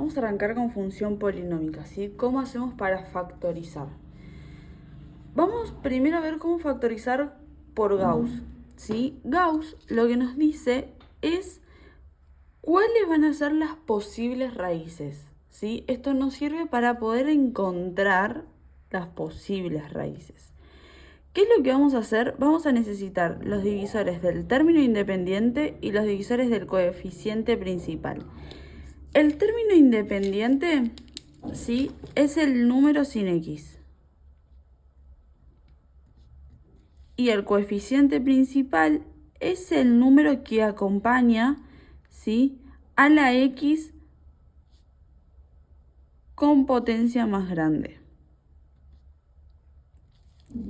vamos a arrancar con función polinómica, ¿sí? ¿Cómo hacemos para factorizar? Vamos primero a ver cómo factorizar por Gauss, ¿sí? Gauss lo que nos dice es cuáles van a ser las posibles raíces, ¿sí? Esto nos sirve para poder encontrar las posibles raíces. ¿Qué es lo que vamos a hacer? Vamos a necesitar los divisores del término independiente y los divisores del coeficiente principal. El término independiente, ¿sí?, es el número sin x. Y el coeficiente principal es el número que acompaña, ¿sí?, a la x con potencia más grande.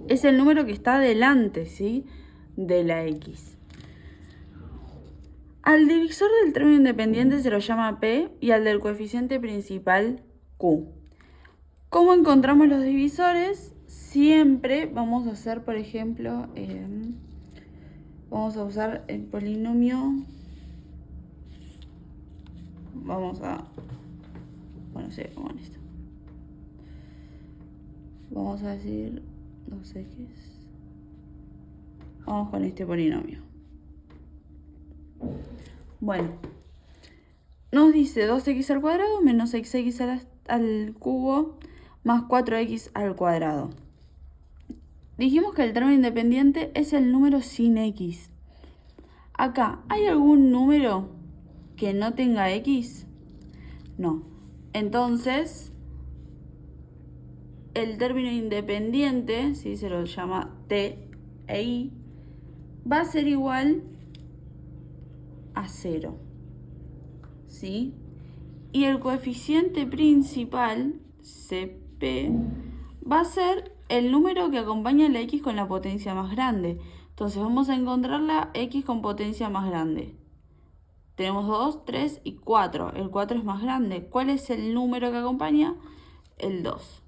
Es el número que está delante, ¿sí?, de la x. Al divisor del término independiente se lo llama P y al del coeficiente principal Q. ¿Cómo encontramos los divisores? Siempre vamos a hacer, por ejemplo, vamos a usar el polinomio. Sí, como esto. Vamos a decir 2x. Vamos con este polinomio. Bueno, nos dice 2x al cuadrado menos xx al cubo más 4x al cuadrado. Dijimos que el término independiente es el número sin x. Acá, ¿hay algún número que no tenga x? No. Entonces, el término independiente, ¿sí?, se lo llama t e i, va a ser igual a 0. ¿Sí? Y el coeficiente principal, CP, va a ser el número que acompaña a la x con la potencia más grande. Entonces vamos a encontrar la x con potencia más grande. Tenemos 2, 3 y 4. El 4 es más grande. ¿Cuál es el número que acompaña? El 2.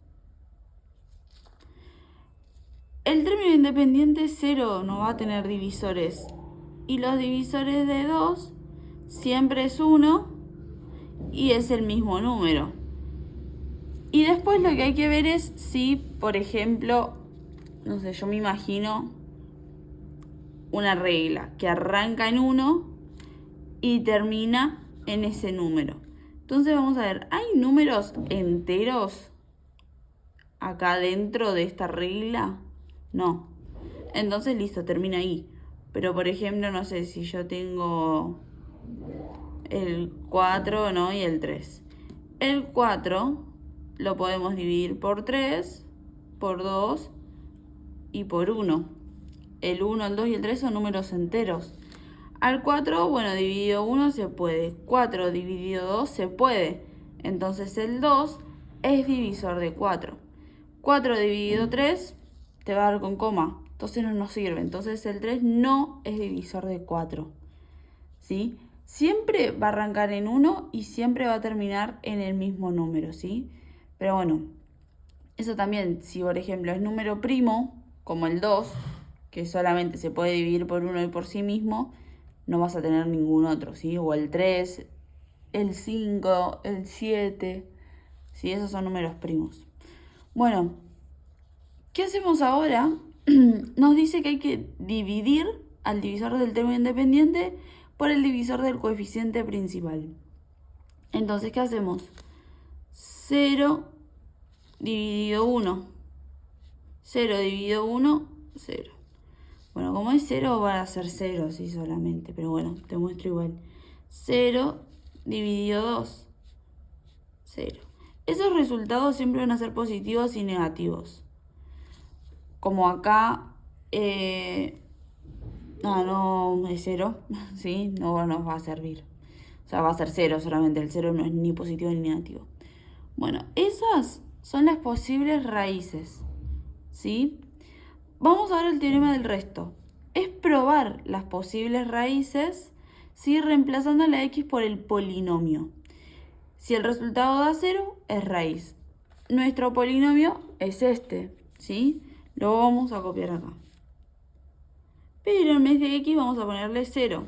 El término independiente 0 no va a tener divisores. Y los divisores de 2 siempre es 1 y es el mismo número. Y después lo que hay que ver es si, por ejemplo, no sé, yo me imagino una regla que arranca en 1 y termina en ese número. Entonces vamos a ver, ¿hay números enteros acá dentro de esta regla? No. Entonces listo, termina ahí. Pero por ejemplo, no sé, si yo tengo el 4, ¿no?, y el 3. El 4 lo podemos dividir por 3, por 2 y por 1. El 1, el 2 y el 3 son números enteros. Al 4, bueno, dividido 1 se puede. 4 dividido 2 se puede. Entonces el 2 es divisor de 4. 4 dividido 3 te va a dar con coma. Entonces no nos sirve. Entonces el 3 no es divisor de 4. ¿Sí? Siempre va a arrancar en 1 y siempre va a terminar en el mismo número, ¿sí? Pero bueno, eso también, si por ejemplo es número primo, como el 2, que solamente se puede dividir por 1 y por sí mismo, no vas a tener ningún otro, ¿sí? O el 3, el 5, el 7, ¿sí? Esos son números primos. Bueno, ¿qué hacemos ahora? Nos dice que hay que dividir al divisor del término independiente por el divisor del coeficiente principal. Entonces, ¿qué hacemos? 0 dividido 1. 0 dividido 1, 0. Bueno, como es 0, va a ser 0, sí, solamente. Pero bueno, te muestro igual. 0 dividido 2, 0. Esos resultados siempre van a ser positivos y negativos. Como acá, no es 0, ¿sí? No nos va a servir. O sea, va a ser 0 solamente. El 0 no es ni positivo ni negativo. Bueno, esas son las posibles raíces, ¿sí? Vamos a ver el teorema del resto. Es probar las posibles raíces, ¿sí?, reemplazando la x por el polinomio. Si el resultado da 0, es raíz. Nuestro polinomio es este, ¿sí? Lo vamos a copiar acá. Pero en vez de x vamos a ponerle 0.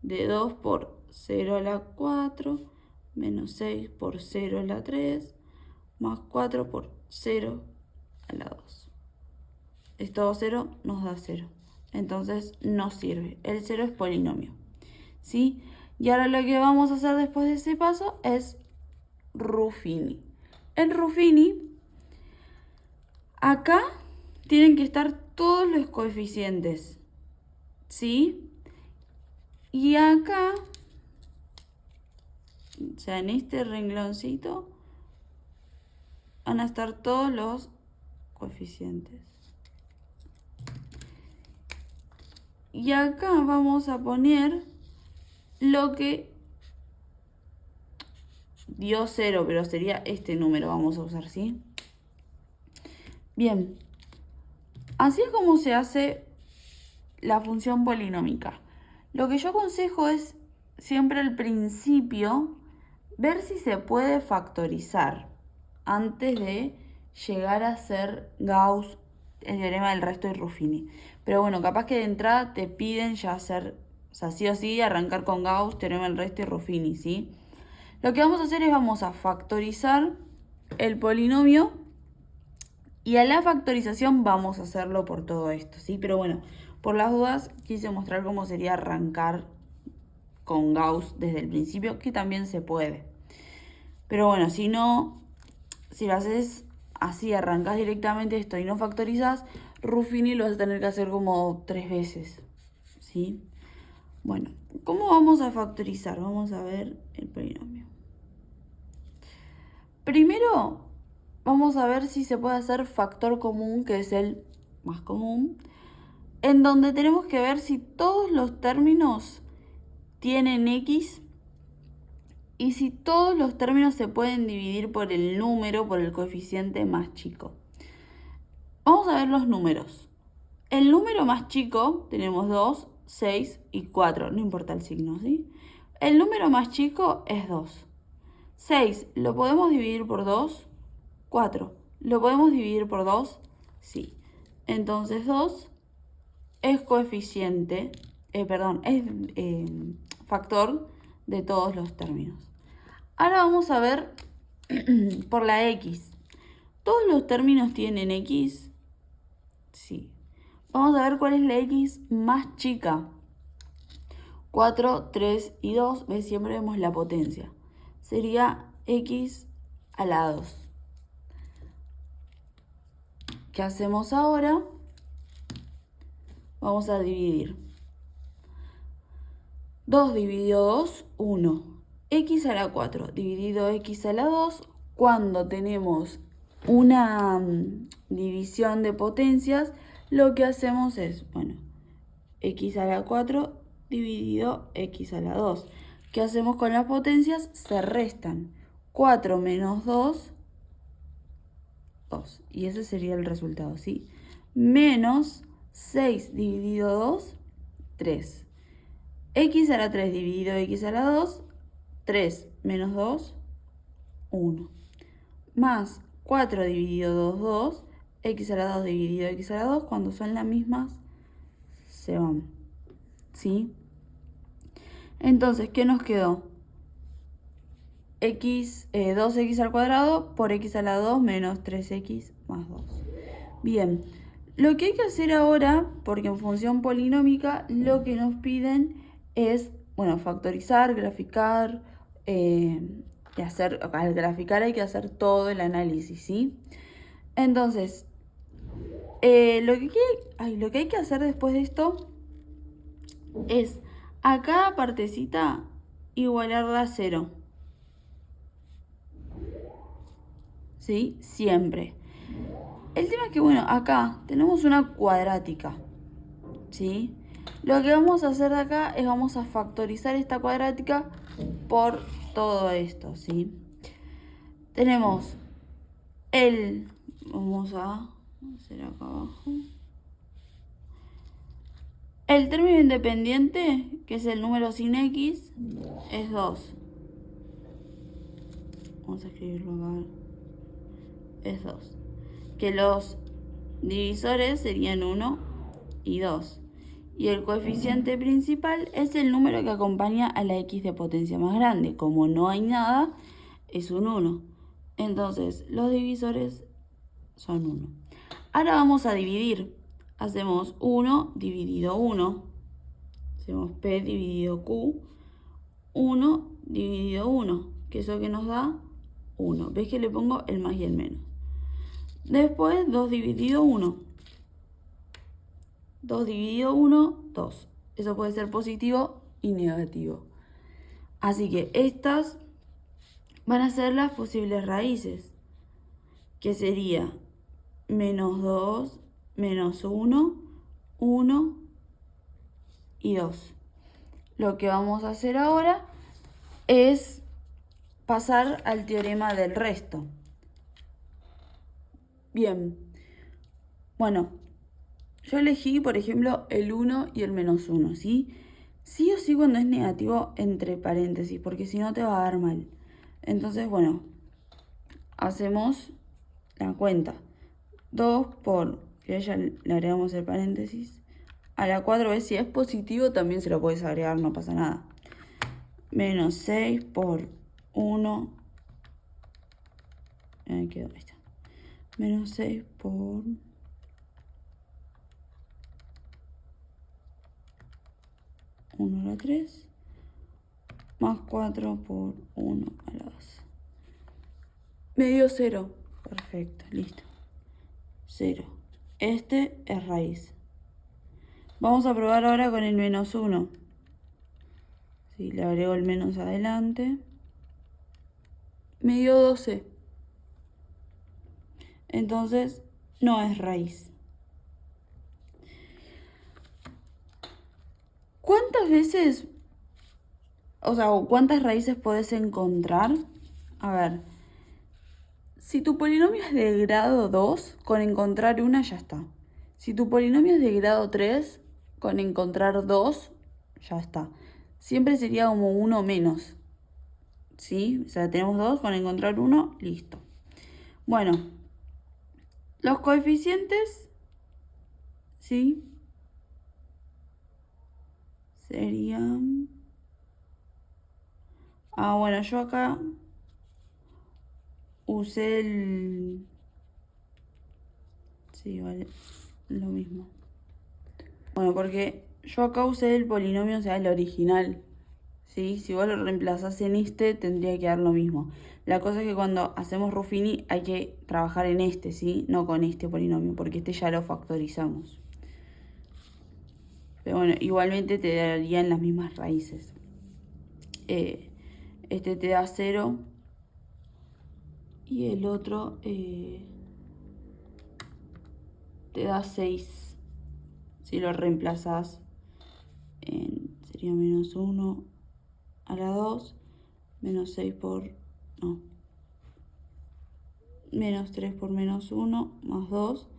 De 2 por 0 a la 4 menos 6 por 0 a la 3, más 4 por 0 a la 2. Esto 0 nos da 0. Entonces no sirve. El 0 es polinomio. ¿Sí? Y ahora lo que vamos a hacer después de ese paso es Ruffini. En Ruffini, acá tienen que estar todos los coeficientes. ¿Sí? Y acá, o sea, en este rengloncito, van a estar todos los coeficientes. Y acá vamos a poner lo que dio 0, pero sería este número, vamos a usar, ¿sí? Bien, así es como se hace la función polinómica. Lo que yo aconsejo es siempre al principio ver si se puede factorizar antes de llegar a hacer Gauss, el teorema del resto y Ruffini. Pero bueno, capaz que de entrada te piden ya hacer, o sea, sí o sí, arrancar con Gauss, teorema del resto y Ruffini, ¿sí? Lo que vamos a hacer es vamos a factorizar el polinomio y a la factorización vamos a hacerlo por todo esto, ¿sí? Pero bueno, por las dudas quise mostrar cómo sería arrancar con Gauss desde el principio, que también se puede. Pero bueno, si no, si lo haces así, arrancas directamente esto y no factorizas, Ruffini lo vas a tener que hacer como 3 veces, ¿sí? Bueno, ¿cómo vamos a factorizar? Vamos a ver el polinomio. Primero, vamos a ver si se puede hacer factor común, que es el más común, en donde tenemos que ver si todos los términos tienen x y si todos los términos se pueden dividir por el número, por el coeficiente más chico. Vamos a ver los números. El número más chico, tenemos 2, 6 y 4, no importa el signo, ¿sí? El número más chico es 2. 6, ¿lo podemos dividir por 2? 4, ¿lo podemos dividir por 2? Sí. Entonces 2 es coeficiente, es factor de todos los términos. Ahora vamos a ver por la x. ¿Todos los términos tienen x? Sí. Vamos a ver cuál es la x más chica. 4, 3 y 2, ¿ves? Siempre vemos la potencia. Sería x a la 2. ¿Qué hacemos ahora? Vamos a dividir. 2 dividido 2, 1. X a la 4 dividido x a la 2. Cuando tenemos una división de potencias, lo que hacemos es, bueno, x a la 4 dividido x a la 2. ¿Qué hacemos con las potencias? Se restan. 4 menos 2, 2. Y ese sería el resultado, ¿sí? Menos 6 dividido 2, 3. X a la 3 dividido x a la 2, 3 menos 2, 1. Más 4 dividido 2, 2. X a la 2 dividido x a la 2, cuando son las mismas, se van. ¿Sí? Entonces, ¿qué nos quedó? 2x al cuadrado por x a la 2 menos 3x más 2. Bien, lo que hay que hacer ahora, porque en función polinómica lo que nos piden es, bueno, factorizar, graficar, y al graficar hay que hacer todo el análisis, ¿sí? Entonces, lo que hay que hacer después de esto es a cada partecita igualarla a 0. ¿Sí? Siempre. El tema es que, bueno, acá tenemos una cuadrática, ¿sí? Lo que vamos a hacer de acá es vamos a factorizar esta cuadrática por todo esto, ¿sí? Tenemos vamos a hacer acá abajo, el término independiente, que es el número sin x, es 2. Vamos a escribirlo acá. Es 2. Que los divisores serían 1 y 2. Y el coeficiente principal es el número que acompaña a la x de potencia más grande. Como no hay nada, es un 1. Entonces, los divisores son 1. Ahora vamos a dividir. Hacemos 1 dividido 1. Hacemos P dividido Q. 1 dividido 1. Que eso que nos da 1. ¿Ves que le pongo el más y el menos? Después 2 dividido 1. 2 dividido 1, 2. Eso puede ser positivo y negativo. Así que estas van a ser las posibles raíces. Que sería menos 2, menos 1, 1 y 2. Lo que vamos a hacer ahora es pasar al teorema del resto. Bien. Bueno, yo elegí, por ejemplo, el 1 y el menos 1, ¿sí? Sí o sí cuando es negativo entre paréntesis, porque si no te va a dar mal. Entonces, bueno, hacemos la cuenta. 2 por, que ya le agregamos el paréntesis, a la 4 veces si es positivo también se lo puedes agregar, no pasa nada. Menos 6 por 1. Ahí quedó, ahí está. Menos 6 por 1 a la 3. Más 4 por 1 a la 2. Me dio 0. Perfecto, listo. 0. Este es raíz. Vamos a probar ahora con el menos 1. Sí, le agrego el menos adelante. Me dio 12. Entonces, no es raíz. ¿Cuántas veces, cuántas raíces podés encontrar? A ver, si tu polinomio es de grado 2, con encontrar una ya está. Si tu polinomio es de grado 3, con encontrar 2, ya está. Siempre sería como 1 menos. ¿Sí? O sea, tenemos 2, con encontrar 1, listo. Bueno, los coeficientes, ¿sí? Serían... bueno, yo acá usé el... Sí, vale, lo mismo. Bueno, porque yo acá usé el polinomio, o sea, el original. ¿Sí? Si vos lo reemplazás en este, tendría que dar lo mismo. La cosa es que cuando hacemos Ruffini hay que trabajar en este, ¿sí? No con este polinomio, porque este ya lo factorizamos. Pero bueno, igualmente te darían las mismas raíces. Este te da 0 y el otro te da 6. Si lo reemplazás sería menos 1 a la 2, menos 6 por... no. Menos 3 por menos 1 más 2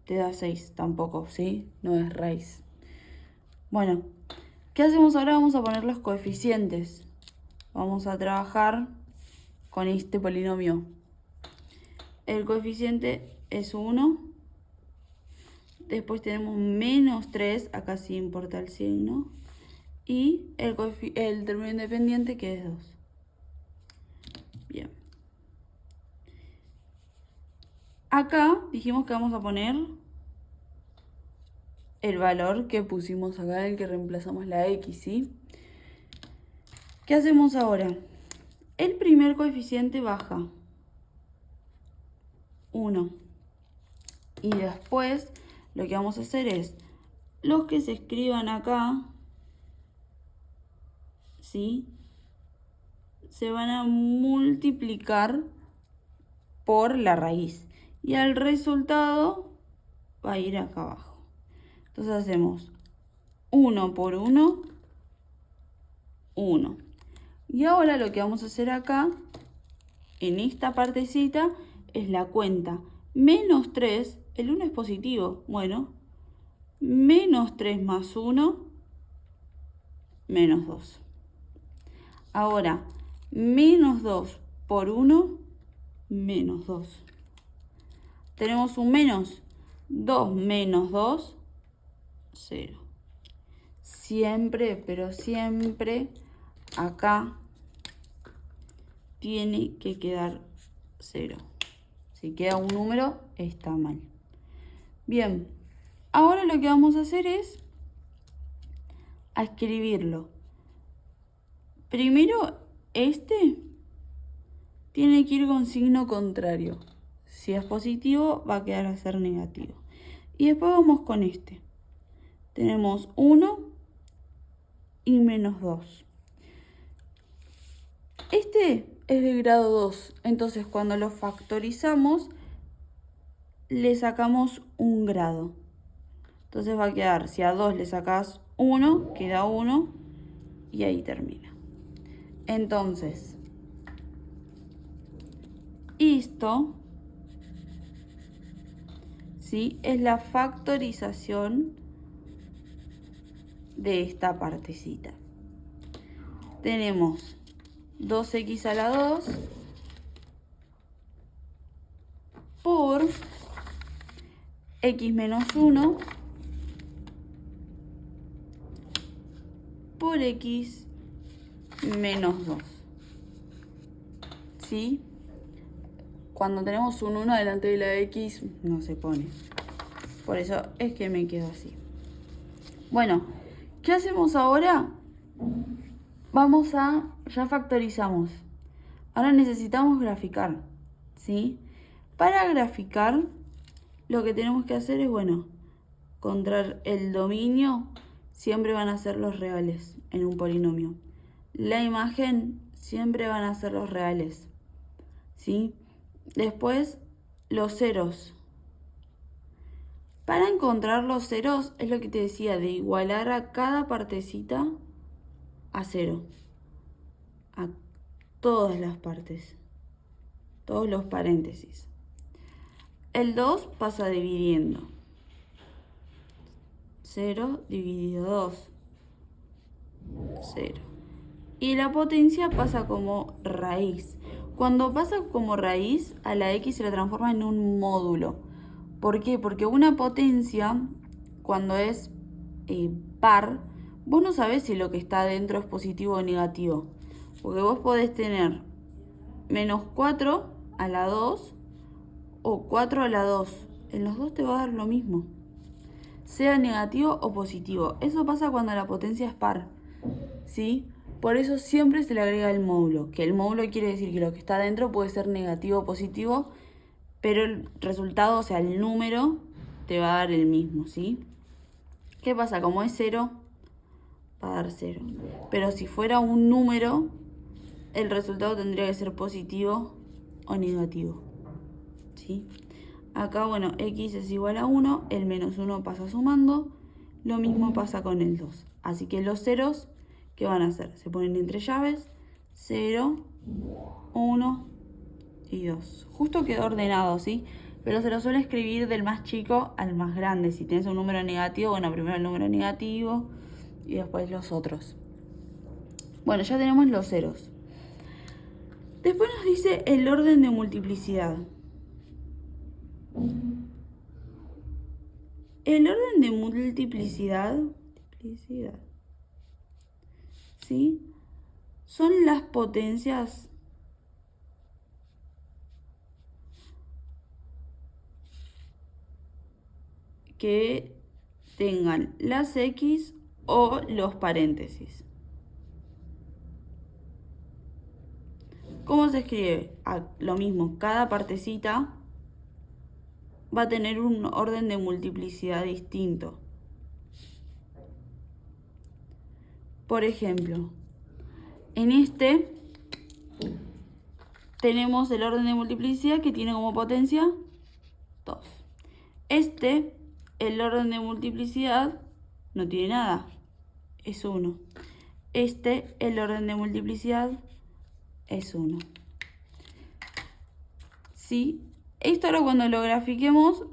te da 6. Tampoco, ¿sí? No es raíz. Bueno, ¿qué hacemos ahora? Vamos a poner los coeficientes. Vamos a trabajar con este polinomio. El coeficiente es 1. Después tenemos menos 3, acá sí importa el signo. Y el término independiente que es 2. Bien. Acá dijimos que vamos a poner el valor que pusimos acá, el que reemplazamos la x, ¿sí? ¿Qué hacemos ahora? El primer coeficiente baja 1. Y después lo que vamos a hacer es, los que se escriban acá, ¿sí? Se van a multiplicar por la raíz. Y el resultado va a ir acá abajo. Entonces hacemos 1 por 1, 1. Y ahora lo que vamos a hacer acá, en esta partecita, es la cuenta. Menos 3, el 1 es positivo. Bueno, menos 3 más 1, menos 2. Ahora, menos 2 por 1, menos 2. Tenemos un menos. 2 menos 2, 0. siempre, pero siempre, acá tiene que quedar 0. Si queda un número, está mal. Bien, ahora lo que vamos a hacer es a escribirlo. Primero, este tiene que ir con signo contrario. Si es positivo, va a quedar a ser negativo. Y después vamos con este. Tenemos 1 y menos 2. Este es de grado 2, entonces cuando lo factorizamos, le sacamos un grado. Entonces va a quedar, si a 2 le sacas 1, queda 1 y ahí termina. Entonces, esto, ¿sí?, es la factorización de esta partecita. Tenemos 2x a la 2 por x menos 1 por x menos 2. ¿Sí? Cuando tenemos un 1 delante de la x no se pone. Por eso es que me quedo así. Bueno, ¿qué hacemos ahora? Ya factorizamos. Ahora necesitamos graficar, ¿sí? Para graficar, lo que tenemos que hacer es, bueno, encontrar el dominio, siempre van a ser los reales en un polinomio. La imagen siempre van a ser los reales, ¿sí? Después, los ceros. Para encontrar los ceros, es lo que te decía, de igualar a cada partecita a 0. A todas las partes. Todos los paréntesis. El 2 pasa dividiendo. 0 dividido 2. 0. Y la potencia pasa como raíz. Cuando pasa como raíz, a la x se la transforma en un módulo. ¿Por qué? Porque una potencia, cuando es par, vos no sabés si lo que está adentro es positivo o negativo. Porque vos podés tener menos 4 a la 2 o 4 a la 2. En los dos te va a dar lo mismo, sea negativo o positivo. Eso pasa cuando la potencia es par, ¿sí? Por eso siempre se le agrega el módulo, que el módulo quiere decir que lo que está adentro puede ser negativo o positivo, pero el resultado, o sea, el número, te va a dar el mismo, ¿sí? ¿Qué pasa? Como es 0, va a dar 0. Pero si fuera un número, el resultado tendría que ser positivo o negativo, ¿sí? Acá, bueno, x es igual a 1, el menos 1 pasa sumando, lo mismo pasa con el 2. Así que los ceros, ¿qué van a hacer? Se ponen entre llaves, 0, 1 y 2. Justo quedó ordenado, ¿sí? Pero se lo suele escribir del más chico al más grande. Si tienes un número negativo, bueno, primero el número negativo y después los otros. Bueno, ya tenemos los ceros. Después nos dice el orden de multiplicidad. El orden de multiplicidad, ¿sí?, son las potencias que tengan las x o los paréntesis. ¿Cómo se escribe? Lo mismo, cada partecita va a tener un orden de multiplicidad distinto. Por ejemplo, en este tenemos el orden de multiplicidad que tiene como potencia 2. Este, el orden de multiplicidad, no tiene nada, es 1. Este, el orden de multiplicidad, es 1. ¿Sí? Esto ahora cuando lo grafiquemos,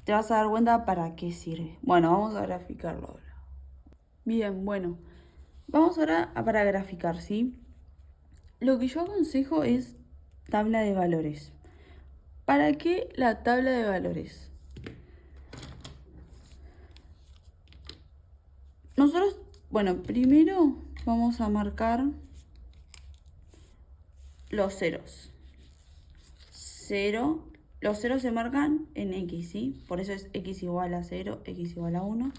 te vas a dar cuenta para qué sirve. Bueno, vamos a graficarlo ahora. Bien, bueno. Vamos ahora para graficar, ¿sí? Lo que yo aconsejo es tabla de valores. ¿Para qué la tabla de valores? Nosotros Bueno, primero vamos a marcar los ceros. 0, los ceros se marcan en x, ¿sí? Por eso es x igual a 0, x igual a 1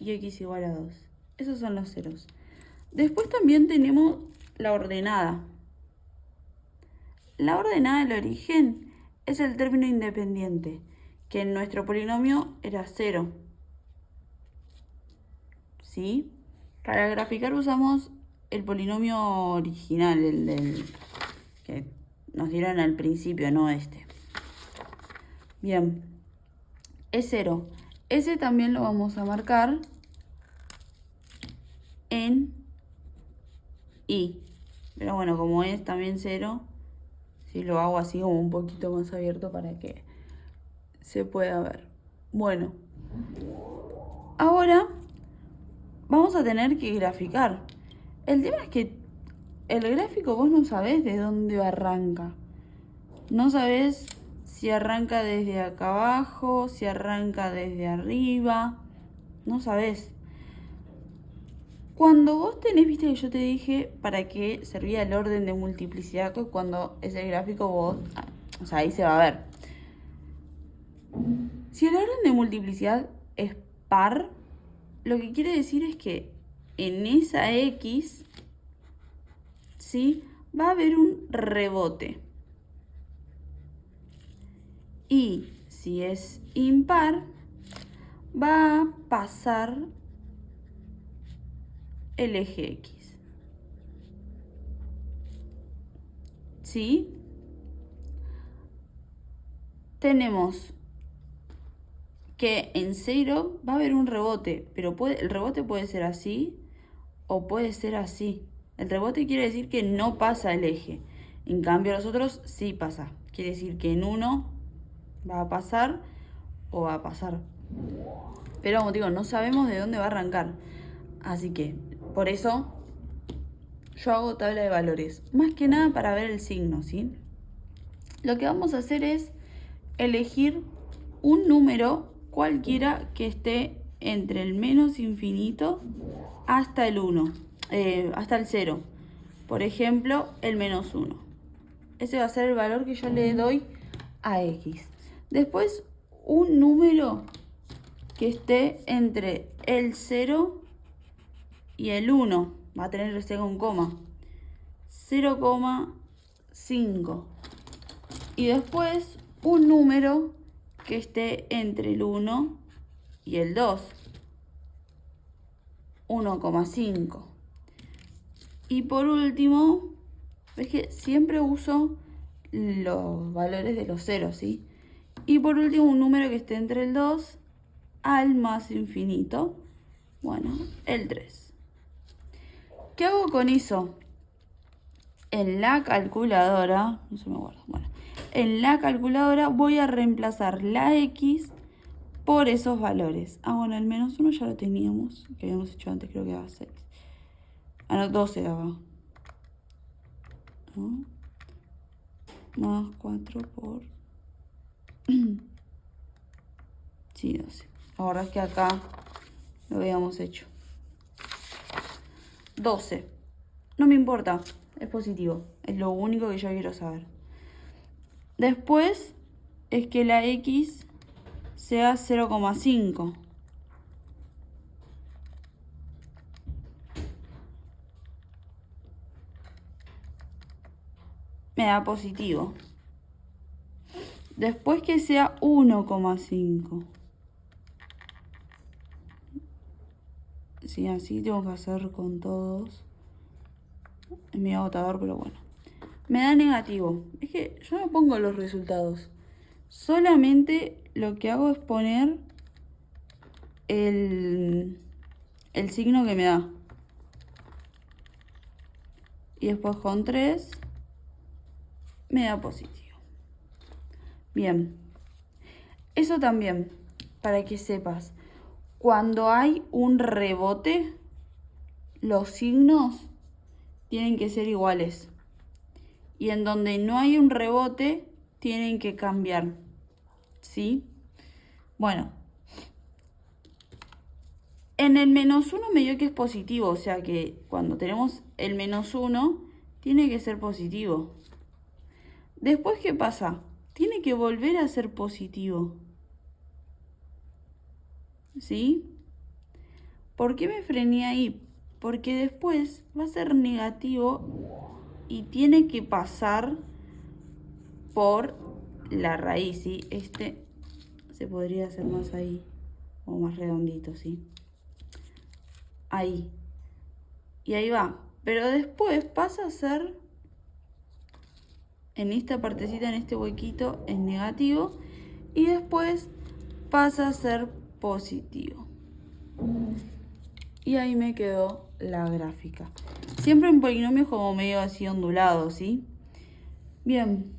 y x igual a 2. Esos son los ceros. Después también tenemos la ordenada. La ordenada del origen es el término independiente, que en nuestro polinomio era 0. ¿Sí? Para graficar usamos el polinomio original, el del que nos dieron al principio, no este. Bien, es 0. Ese también lo vamos a marcar en i. Pero bueno, como es también 0, si lo hago así como un poquito más abierto para que se pueda ver. Bueno, ahora vamos a tener que graficar. El tema es que el gráfico vos no sabés de dónde arranca. No sabés si arranca desde acá abajo, si arranca desde arriba. No sabés. Cuando vos tenés, viste que yo te dije para qué servía el orden de multiplicidad, que cuando es el gráfico vos, o sea, ahí se va a ver. Si el orden de multiplicidad es par, lo que quiere decir es que en esa X, ¿sí?, va a haber un rebote. Y si es impar, va a pasar el eje X. ¿Sí? Tenemos que en 0 va a haber un rebote, pero el rebote puede ser así o puede ser así. El rebote quiere decir que no pasa el eje. En cambio, los otros sí pasa. Quiere decir que en uno va a pasar o va a pasar. Pero como digo, no sabemos de dónde va a arrancar. Así que, por eso, yo hago tabla de valores. Más que nada para ver el signo, ¿sí? Lo que vamos a hacer es elegir un número cualquiera que esté entre el menos infinito hasta el 1, hasta el 0. Por ejemplo, el menos 1. Ese va a ser el valor que yo le doy a X. Después, un número que esté entre el 0 y el 1. Va a tener ese con coma. 0,5. Y después, un número que esté entre el 1 y el 2. 1,5. Y por último, ves que siempre uso los valores de los ceros, ¿sí? Y por último, un número que esté entre el 2 al más infinito. Bueno, el 3. ¿Qué hago con eso? En la calculadora, no se me guarda, bueno, en la calculadora voy a reemplazar la X por esos valores. Ah, bueno, el menos 1 ya lo teníamos, que habíamos hecho antes, creo que daba 6. Ah, no, 12 daba. ¿No? Más 4 por... sí, 12. La verdad es que acá lo habíamos hecho. 12. No me importa, es positivo. Es lo único que yo quiero saber. Después es que la X sea 0,5. Me da positivo. Después que sea 1,5. Sí, así tengo que hacer con todos. Es medio agotador, pero bueno. Me da negativo. Es que yo no pongo los resultados. Solamente lo que hago es poner el signo que me da. Y después con 3 me da positivo. Bien. Eso también, para que sepas. Cuando hay un rebote, los signos tienen que ser iguales. Y en donde no hay un rebote, tienen que cambiar. ¿Sí? Bueno. En el -1 me dio que es positivo, o sea que cuando tenemos el -1 tiene que ser positivo. Después, ¿qué pasa? Tiene que volver a ser positivo. ¿Sí? ¿Por qué me frené ahí? Porque después va a ser negativo y tiene que pasar por la raíz, ¿sí? Este se podría hacer más ahí, o más redondito, ¿sí? Ahí. Y ahí va. Pero después pasa a ser, en esta partecita, en este huequito, es negativo. Y después pasa a ser positivo. Y ahí me quedó la gráfica. Siempre en polinomios como medio así ondulado, ¿sí? Bien.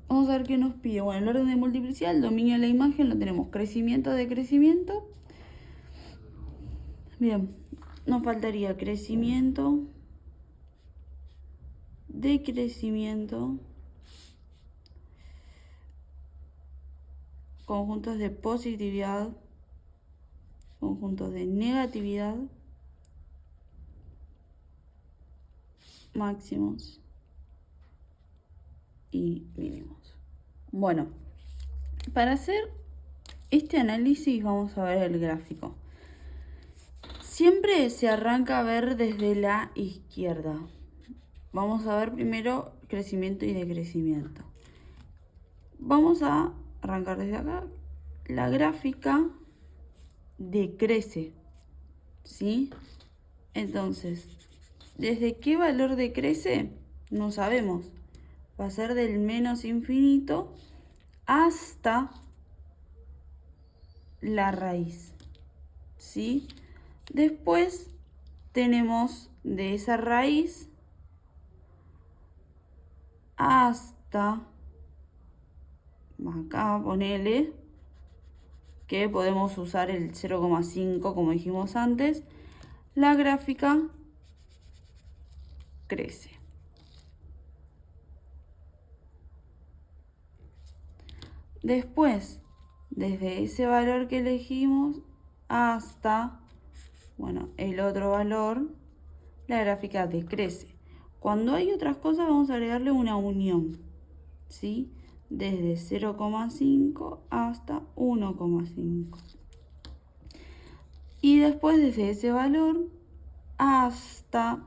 Vamos a ver qué nos pide. Bueno, el orden de multiplicidad, el dominio de la imagen, lo tenemos. Crecimiento de crecimiento. Bien. Nos faltaría crecimiento, decrecimiento, conjuntos de positividad, conjuntos de negatividad, máximos y mínimos. Bueno, para hacer este análisis vamos a ver el gráfico. Siempre se arranca a ver desde la izquierda. Vamos a ver primero crecimiento y decrecimiento. Vamos a arrancar desde acá. La gráfica decrece, ¿sí? Entonces, ¿desde qué valor decrece? No sabemos. Va a ser del menos infinito hasta la raíz, ¿sí? Después tenemos de esa raíz hasta acá, ponele que podemos usar el 0,5 como dijimos antes. La gráfica crece. Después, desde ese valor que elegimos hasta, bueno, el otro valor, la gráfica decrece. Cuando hay otras cosas vamos a agregarle una unión, ¿sí? Desde 0,5 hasta 1,5. Y después desde ese valor hasta,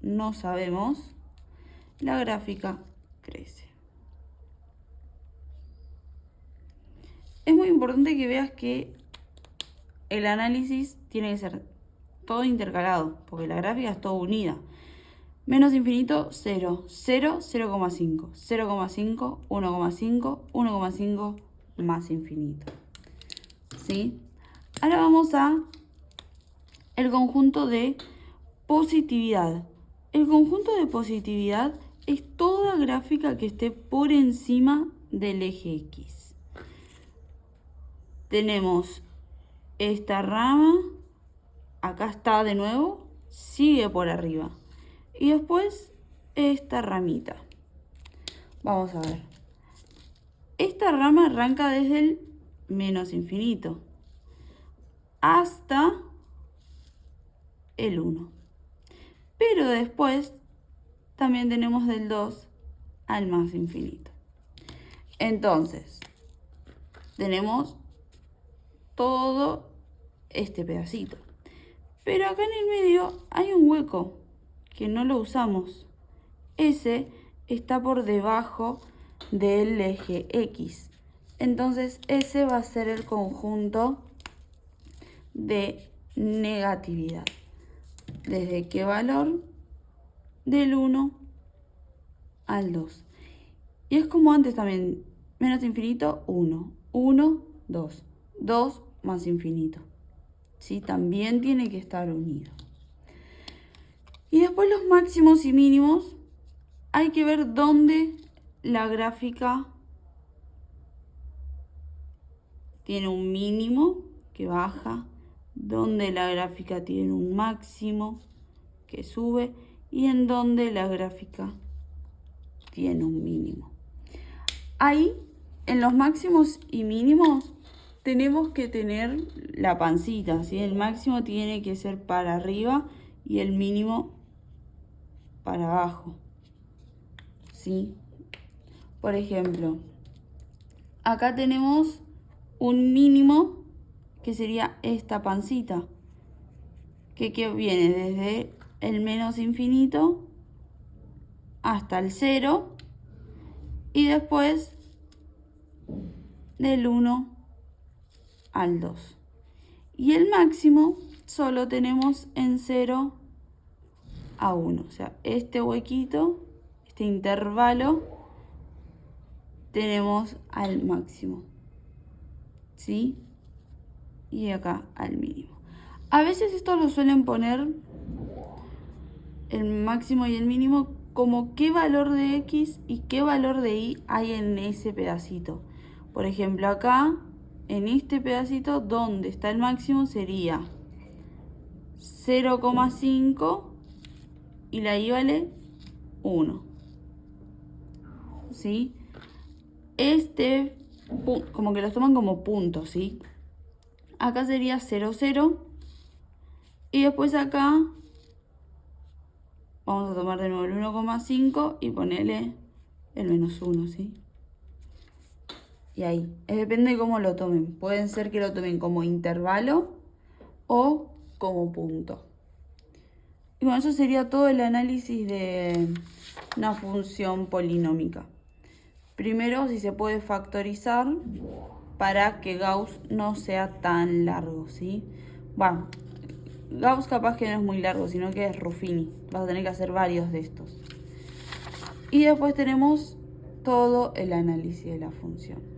no sabemos, la gráfica crece. Es muy importante que veas que el análisis tiene que ser todo intercalado, porque la gráfica es toda unida. Menos infinito, 0, 0, 0,5, 0,5, 1,5, 1,5, más infinito. ¿Sí? Ahora vamos a el conjunto de positividad. El conjunto de positividad es toda gráfica que esté por encima del eje X. Tenemos esta rama, acá está de nuevo, sigue por arriba. Y después esta ramita. Vamos a ver. Esta rama arranca desde el menos infinito hasta el 1. Pero después también tenemos del 2 al más infinito. Entonces, tenemos todo este pedacito. Pero acá en el medio hay un hueco que no lo usamos. Ese está por debajo del eje X. Entonces ese va a ser el conjunto de negatividad. ¿Desde qué valor? Del 1 al 2. Y es como antes también. Menos infinito, 1. 1, 2. 2 más infinito. ¿Sí? También tiene que estar unido. Y después los máximos y mínimos. Hay que ver dónde la gráfica tiene un mínimo que baja, dónde la gráfica tiene un máximo que sube y en dónde la gráfica tiene un mínimo. Ahí, en los máximos y mínimos, tenemos que tener la pancita, ¿sí? El máximo tiene que ser para arriba y el mínimo para abajo, ¿sí? Por ejemplo, acá tenemos un mínimo que sería esta pancita, que viene desde el menos infinito hasta el 0 y después del 1 al 2. Y el máximo solo tenemos en 0 a 1. O sea, este huequito, este intervalo, tenemos al máximo, ¿sí? Y acá al mínimo. A veces esto lo suelen poner, el máximo y el mínimo, como qué valor de X y qué valor de Y hay en ese pedacito. Por ejemplo, acá, en este pedacito, donde está el máximo sería 0,5 y la Y vale 1. ¿Sí? Como que los toman como puntos, ¿sí? Acá sería 0, 0. Y después acá vamos a tomar de nuevo el 1,5 y ponerle el menos 1, ¿sí? Y ahí, depende de cómo lo tomen. Pueden ser que lo tomen como intervalo o como punto. Y bueno, eso sería todo el análisis de una función polinómica. Primero, si se puede factorizar para que Gauss no sea tan largo, ¿sí? Bueno, Gauss capaz que no es muy largo, sino que es Ruffini. Vas a tener que hacer varios de estos. Y después tenemos todo el análisis de la función.